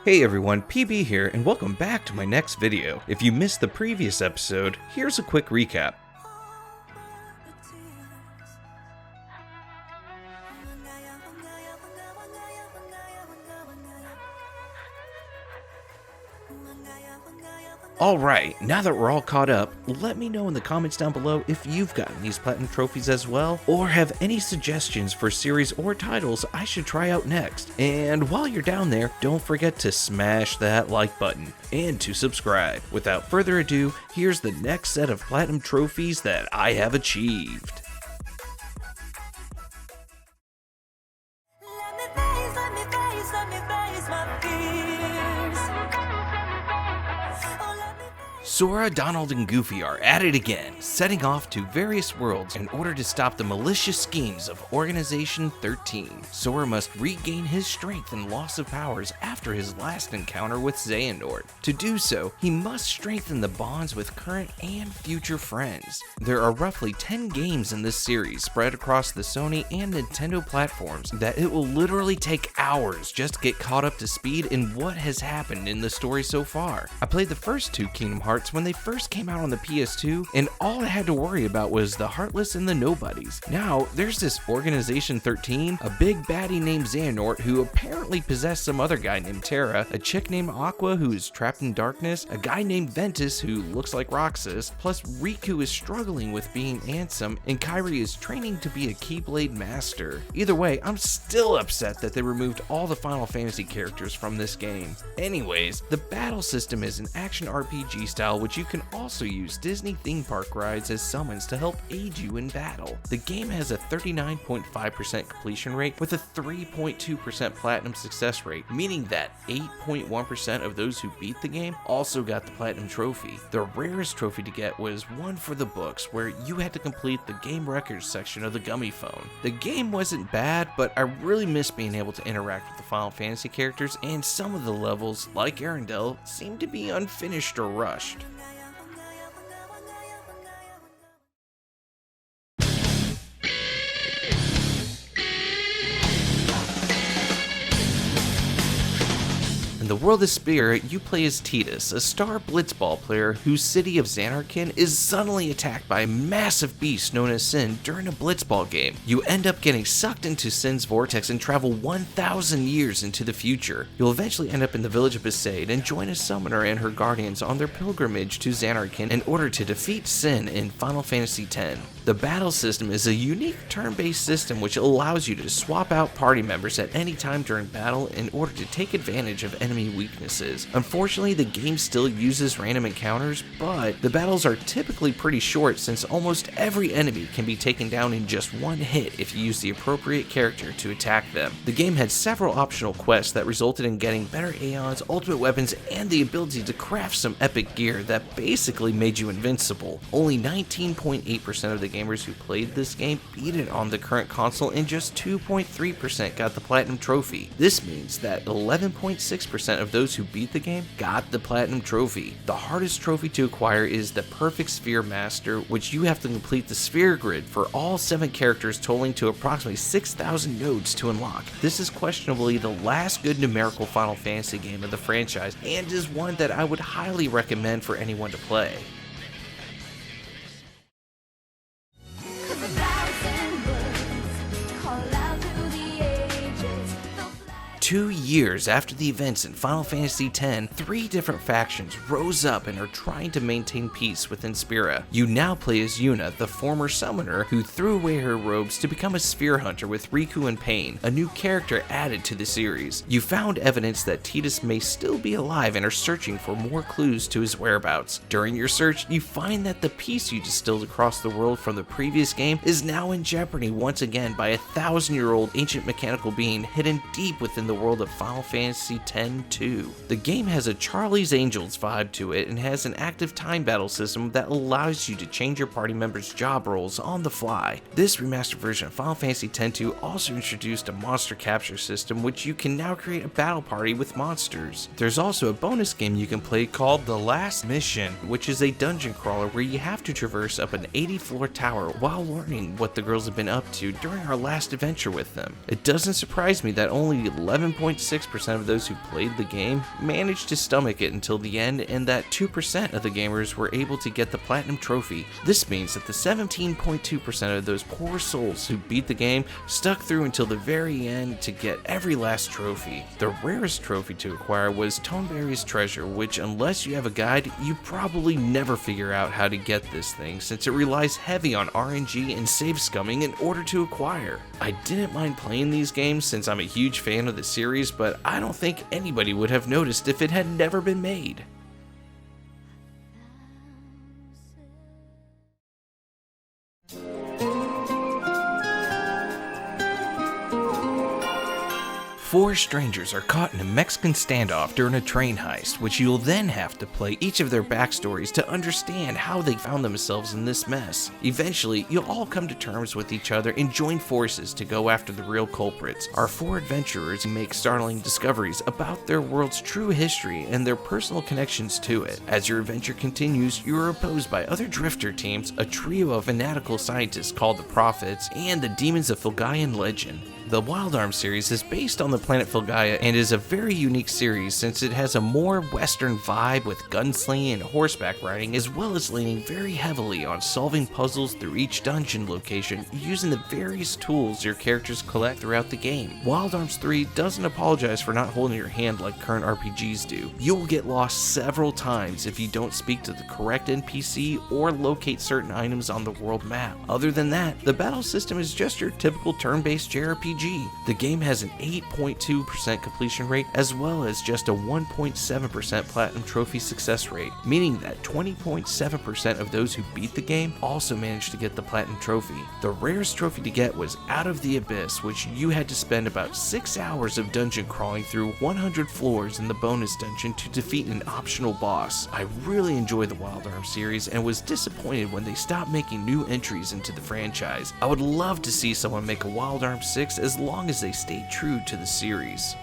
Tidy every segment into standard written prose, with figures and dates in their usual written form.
Hey everyone, PB here, and welcome back to my next video. If you missed the previous episode, here's a quick recap. Alright, now that we're all caught up, let me know in the comments down below if you've gotten these platinum trophies as well, or have any suggestions for series or titles I should try out next. And while you're down there, don't forget to smash that like button, and to subscribe. Without further ado, here's the next set of platinum trophies that I have achieved. Sora, Donald, and Goofy are at it again, setting off to various worlds in order to stop the malicious schemes of Organization 13. Sora must regain his strength and loss of powers after his last encounter with Xehanort. To do so, he must strengthen the bonds with current and future friends. There are roughly 10 games in this series spread across the Sony and Nintendo platforms that it will literally take hours just to get caught up to speed in what has happened in the story so far. I played the first two Kingdom Hearts when they first came out on the PS2, and all I had to worry about was the Heartless and the Nobodies. Now, there's this Organization 13, a big baddie named Xehanort who apparently possessed some other guy named Terra, a chick named Aqua who is trapped in darkness, a guy named Ventus who looks like Roxas, plus Riku is struggling with being Ansem, and Kairi is training to be a Keyblade Master. Either way, I'm still upset that they removed all the Final Fantasy characters from this game. Anyways, the battle system is an action RPG style which you can also use Disney theme park rides as summons to help aid you in battle. The game has a 39.5% completion rate with a 3.2% platinum success rate, meaning that 8.1% of those who beat the game also got the platinum trophy. The rarest trophy to get was one for the books, where you had to complete the game records section of the Gummy Phone. The game wasn't bad, but I really miss being able to interact with the Final Fantasy characters, and some of the levels, like Arendelle, seem to be unfinished or rushed. In the world of Spirit, you play as Tidus, a star blitzball player whose city of Zanarkand is suddenly attacked by a massive beast known as Sin during a blitzball game. You end up getting sucked into Sin's vortex and travel 1,000 years into the future. You'll eventually end up in the village of Besaid and join a summoner and her guardians on their pilgrimage to Zanarkand in order to defeat Sin in Final Fantasy X. The battle system is a unique turn-based system which allows you to swap out party members at any time during battle in order to take advantage of enemy weaknesses. Unfortunately, the game still uses random encounters, but the battles are typically pretty short since almost every enemy can be taken down in just one hit if you use the appropriate character to attack them. The game had several optional quests that resulted in getting better Aeons, ultimate weapons, and the ability to craft some epic gear that basically made you invincible. Only 19.8% of the gamers who played this game beat it on the current console, and just 2.3% got the platinum trophy. This means that 11.6% of those who beat the game got the platinum trophy. The hardest trophy to acquire is the Perfect Sphere Master, which you have to complete the sphere grid for all 7 characters, totaling to approximately 6,000 nodes to unlock. This is questionably the last good numerical Final Fantasy game of the franchise, and is one that I would highly recommend for anyone to play. 2 years after the events in Final Fantasy X, 3 different factions rose up and are trying to maintain peace within Spira. You now play as Yuna, the former summoner who threw away her robes to become a sphere hunter with Riku and Pain, a new character added to the series. You found evidence that Tidus may still be alive and are searching for more clues to his whereabouts. During your search, you find that the peace you distilled across the world from the previous game is now in jeopardy once again by a 1,000-year-old ancient mechanical being hidden deep within the world of Final Fantasy X-2. The game has a Charlie's Angels vibe to it and has an active time battle system that allows you to change your party members' job roles on the fly. This remastered version of Final Fantasy X-2 also introduced a monster capture system, which you can now create a battle party with monsters. There's also a bonus game you can play called The Last Mission, which is a dungeon crawler where you have to traverse up an 80-floor tower while learning what the girls have been up to during our last adventure with them. It doesn't surprise me that only 11 7.6% of those who played the game managed to stomach it until the end, and that 2% of the gamers were able to get the Platinum Trophy. This means that the 17.2% of those poor souls who beat the game stuck through until the very end to get every last trophy. The rarest trophy to acquire was Toneberry's Treasure, which, unless you have a guide, you probably never figure out how to get this thing, since it relies heavy on RNG and save scumming in order to acquire. I didn't mind playing these games since I'm a huge fan of the series, but I don't think anybody would have noticed if it had never been made. Four strangers are caught in a Mexican standoff during a train heist, which you'll then have to play each of their backstories to understand how they found themselves in this mess. Eventually, you'll all come to terms with each other and join forces to go after the real culprits. Our four adventurers make startling discoveries about their world's true history and their personal connections to it. As your adventure continues, you are opposed by other drifter teams, a trio of fanatical scientists called the Prophets, and the Demons of Filgaian legend. The Wild Arms series is based on the planet Filgaia and is a very unique series since it has a more western vibe with gunslinging and horseback riding, as well as leaning very heavily on solving puzzles through each dungeon location using the various tools your characters collect throughout the game. Wild Arms 3 doesn't apologize for not holding your hand like current RPGs do. You will get lost several times if you don't speak to the correct NPC or locate certain items on the world map. Other than that, the battle system is just your typical turn-based JRPG. The game has an 8.2% completion rate as well as just a 1.7% Platinum Trophy success rate, meaning that 20.7% of those who beat the game also managed to get the Platinum Trophy. The rarest trophy to get was Out of the Abyss, which you had to spend about 6 hours of dungeon crawling through 100 floors in the bonus dungeon to defeat an optional boss. I really enjoy the Wild Arms series and was disappointed when they stopped making new entries into the franchise. I would love to see someone make a Wild Arms 6 as long as they stay true to the series.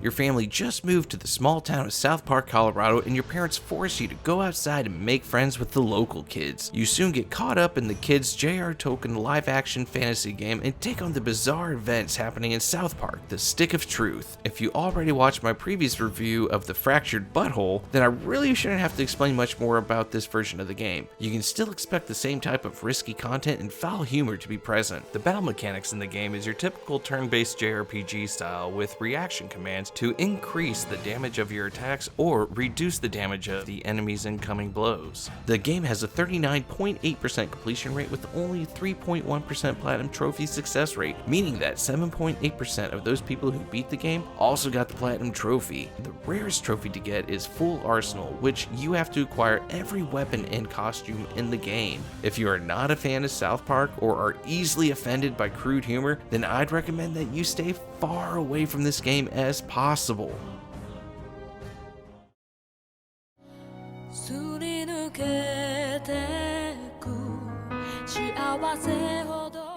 Your family just moved to the small town of South Park, Colorado, and your parents force you to go outside and make friends with the local kids. You soon get caught up in the kids' J.R. Tolkien live-action fantasy game and take on the bizarre events happening in South Park, the Stick of Truth. If you already watched my previous review of The Fractured Butthole, then I really shouldn't have to explain much more about this version of the game. You can still expect the same type of risky content and foul humor to be present. The battle mechanics in the game is your typical turn-based JRPG style with reaction commands to increase the damage of your attacks or reduce the damage of the enemy's incoming blows. The game has a 39.8% completion rate with only 3.1% Platinum Trophy success rate, meaning that 7.8% of those people who beat the game also got the Platinum Trophy. The rarest trophy to get is Full Arsenal, which you have to acquire every weapon and costume in the game. If you are not a fan of South Park or are easily offended by crude humor, then I'd recommend that you stay far away from this game as possible.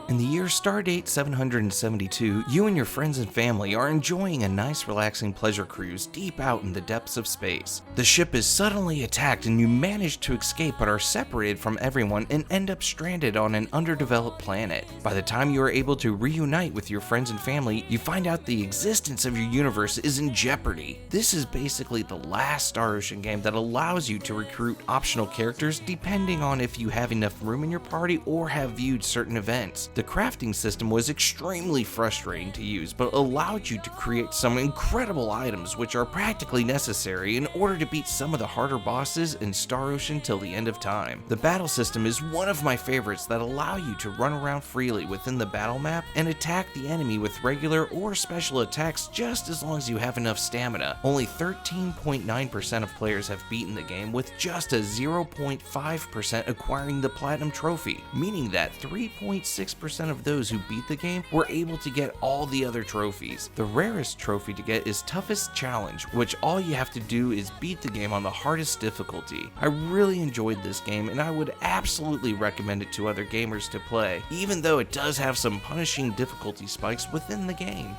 In the year Stardate 772, you and your friends and family are enjoying a nice relaxing pleasure cruise deep out in the depths of space. The ship is suddenly attacked and you manage to escape but are separated from everyone and end up stranded on an underdeveloped planet. By the time you are able to reunite with your friends and family, you find out the existence of your universe is in jeopardy. This is basically the last Star Ocean game that allows you to recruit optional characters depending on if you have enough room in your party or have viewed certain events. The crafting system was extremely frustrating to use, but allowed you to create some incredible items which are practically necessary in order to beat some of the harder bosses in Star Ocean till the end of time. The battle system is one of my favorites that allow you to run around freely within the battle map and attack the enemy with regular or special attacks just as long as you have enough stamina. Only 13.9% of players have beaten the game, with just a 0.5% acquiring the Platinum Trophy, meaning that 3.6% of those who beat the game were able to get all the other trophies. The rarest trophy to get is Toughest Challenge, which all you have to do is beat the game on the hardest difficulty. I really enjoyed this game and I would absolutely recommend it to other gamers to play, even though it does have some punishing difficulty spikes within the game.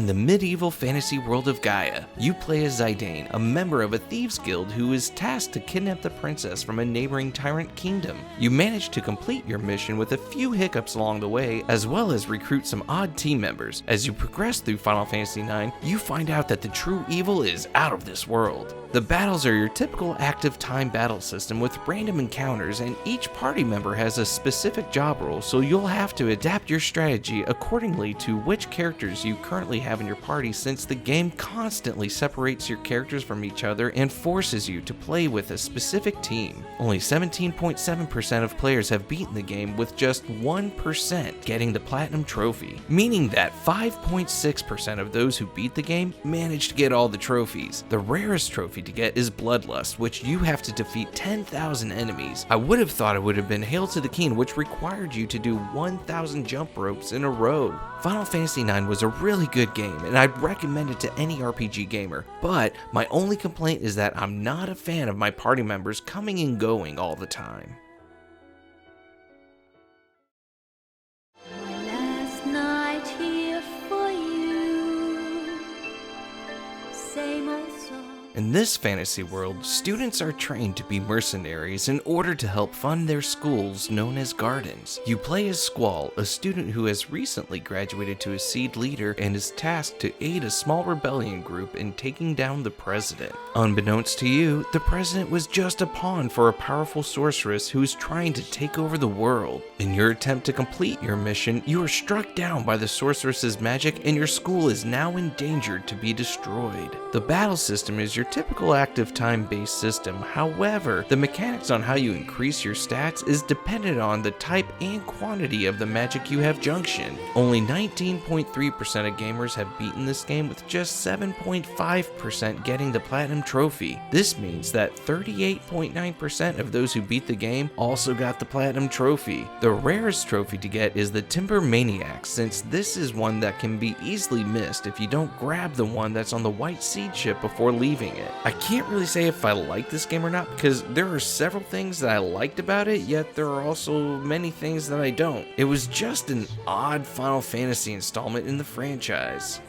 In the medieval fantasy world of Gaia, you play as Zidane, a member of a thieves guild who is tasked to kidnap the princess from a neighboring tyrant kingdom. You manage to complete your mission with a few hiccups along the way, as well as recruit some odd team members. As you progress through Final Fantasy IX, you find out that the true evil is out of this world. The battles are your typical active time battle system with random encounters, and each party member has a specific job role, so you'll have to adapt your strategy accordingly to which characters you currently have in your party, since the game constantly separates your characters from each other and forces you to play with a specific team. Only 17.7% of players have beaten the game, with just 1% getting the Platinum Trophy, meaning that 5.6% of those who beat the game managed to get all the trophies. The rarest trophy to get is Bloodlust, which you have to defeat 10,000 enemies. I would have thought it would have been Hail to the King, which required you to do 1,000 jump ropes in a row. Final Fantasy IX was a really good game, and I'd recommend it to any RPG gamer, but my only complaint is that I'm not a fan of my party members coming and going all the time. Last night here for you, same old song. In this fantasy world, students are trained to be mercenaries in order to help fund their schools known as gardens. You play as Squall, a student who has recently graduated to a seed leader and is tasked to aid a small rebellion group in taking down the president. Unbeknownst to you, the president was just a pawn for a powerful sorceress who is trying to take over the world. In your attempt to complete your mission, you are struck down by the sorceress's magic and your school is now endangered to be destroyed. The battle system is your typical active time-based system. However, the mechanics on how you increase your stats is dependent on the type and quantity of the magic you have junction. Only 19.3% of gamers have beaten this game, with just 7.5% getting the Platinum Trophy. This means that 38.9% of those who beat the game also got the Platinum Trophy. The rarest trophy to get is the Timber Maniac, since this is one that can be easily missed if you don't grab the one that's on the white seed ship before leaving it. I can't really say if I like this game or not, because there are several things that I liked about it, yet there are also many things that I don't. It was just an odd Final Fantasy installment in the franchise.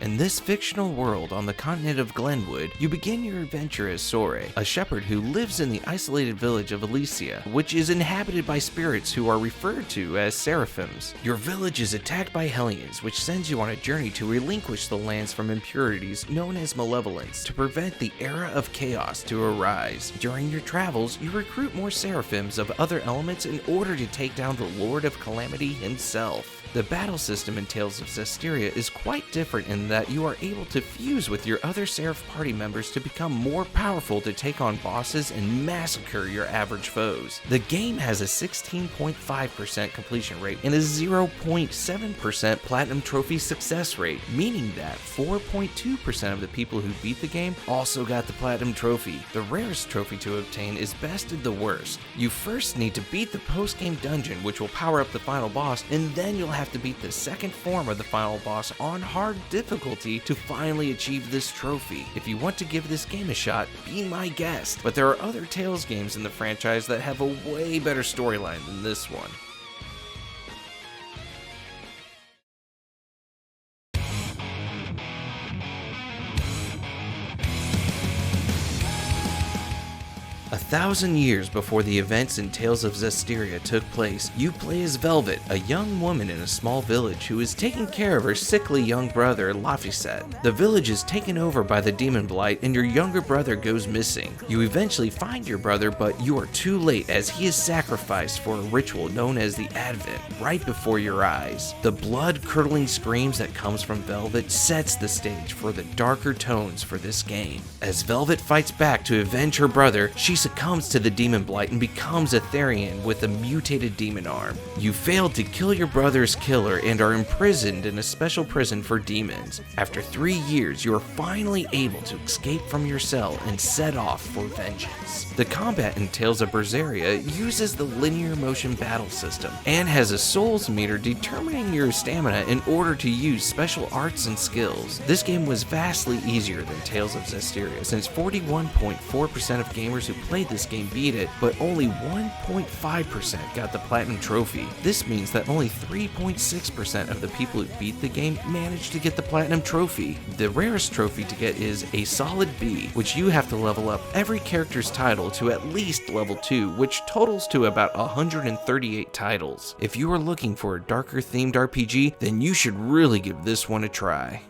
In this fictional world on the continent of Glenwood, you begin your adventure as Sore, a shepherd who lives in the isolated village of Elysia, which is inhabited by spirits who are referred to as seraphims. Your village is attacked by Hellions, which sends you on a journey to relinquish the lands from impurities known as malevolence to prevent the era of chaos to arise. During your travels, you recruit more seraphims of other elements in order to take down the Lord of Calamity himself. The battle system in Tales of Zestiria is quite different in that you are able to fuse with your other Seraph party members to become more powerful to take on bosses and massacre your average foes. The game has a 16.5% completion rate and a 0.7% Platinum Trophy success rate, meaning that 4.2% of the people who beat the game also got the Platinum Trophy. The rarest trophy to obtain is Best of the Worst. You first need to beat the post-game dungeon, which will power up the final boss, and then you'll have to beat the second form of the final boss on hard difficulty to finally achieve this trophy. If you want to give this game a shot, be my guest. But there are other Tales games in the franchise that have a way better storyline than this one. A 1,000 years before the events in Tales of Zestiria took place, you play as Velvet, a young woman in a small village who is taking care of her sickly young brother, Laphicet. The village is taken over by the demon blight and your younger brother goes missing. You eventually find your brother, but you are too late as he is sacrificed for a ritual known as the Advent right before your eyes. The blood-curdling screams that comes from Velvet sets the stage for the darker tones for this game. As Velvet fights back to avenge her brother, she succumbs to the demon blight and becomes a Therian with a mutated demon arm. You failed to kill your brother's killer and are imprisoned in a special prison for demons. After 3 years, you are finally able to escape from your cell and set off for vengeance. The combat in Tales of Berseria uses the linear motion battle system and has a souls meter determining your stamina in order to use special arts and skills. This game was vastly easier than Tales of Zestiria, since 41.4% of gamers who played this game beat it, but only 1.5% got the platinum trophy. This means that only 3.6% of the people who beat the game managed to get the platinum trophy. The rarest trophy to get is a solid B, which you have to level up every character's title to at least level 2, which totals to about 138 titles. If you are looking for a darker themed RPG, then you should really give this one a try.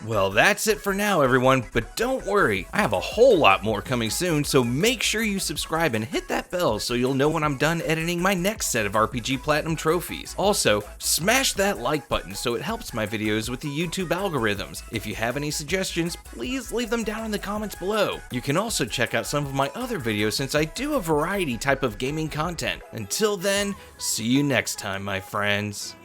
Well, that's it for now, everyone, but don't worry, I have a whole lot more coming soon, so make sure you subscribe and hit that bell so you'll know when I'm done editing my next set of RPG Platinum trophies. Also, smash that like button so it helps my videos with the YouTube algorithms. If you have any suggestions, please leave them down in the comments below. You can also check out some of my other videos since I do a variety type of gaming content. Until then, see you next time, my friends.